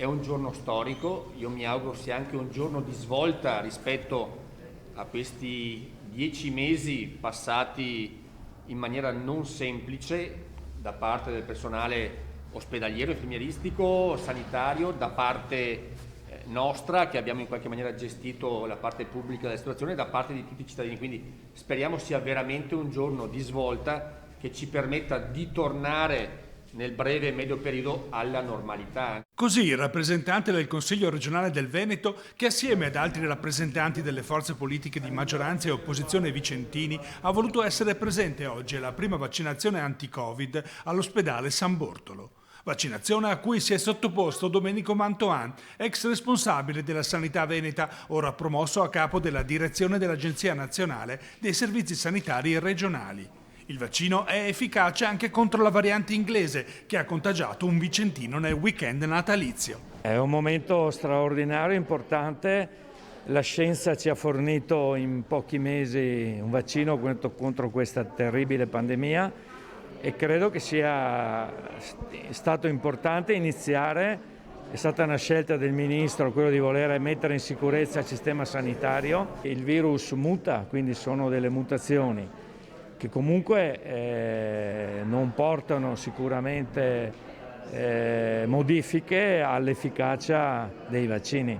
è un giorno storico, io mi auguro sia anche un giorno di svolta rispetto a questi 10 mesi passati in maniera non semplice da parte del personale ospedaliero, infermieristico, sanitario, da parte nostra che abbiamo in qualche maniera gestito la parte pubblica della situazione, da parte di tutti i cittadini. Quindi speriamo sia veramente un giorno di svolta che ci permetta di tornare nel breve e medio periodo alla normalità. Così il rappresentante del Consiglio regionale del Veneto, che assieme ad altri rappresentanti delle forze politiche di maggioranza e opposizione vicentini ha voluto essere presente oggi alla prima vaccinazione anti-Covid all'ospedale San Bortolo. Vaccinazione a cui si è sottoposto Domenico Mantoan, ex responsabile della sanità veneta, ora promosso a capo della direzione dell'Agenzia Nazionale dei Servizi Sanitari Regionali. Il vaccino è efficace anche contro la variante inglese che ha contagiato un vicentino nel weekend natalizio. È un momento straordinario, importante. La scienza ci ha fornito in pochi mesi un vaccino contro questa terribile pandemia e credo che sia stato importante iniziare. È stata una scelta del Ministro quello di voler mettere in sicurezza il sistema sanitario. Il virus muta, quindi sono delle mutazioni che comunque non portano sicuramente modifiche all'efficacia dei vaccini.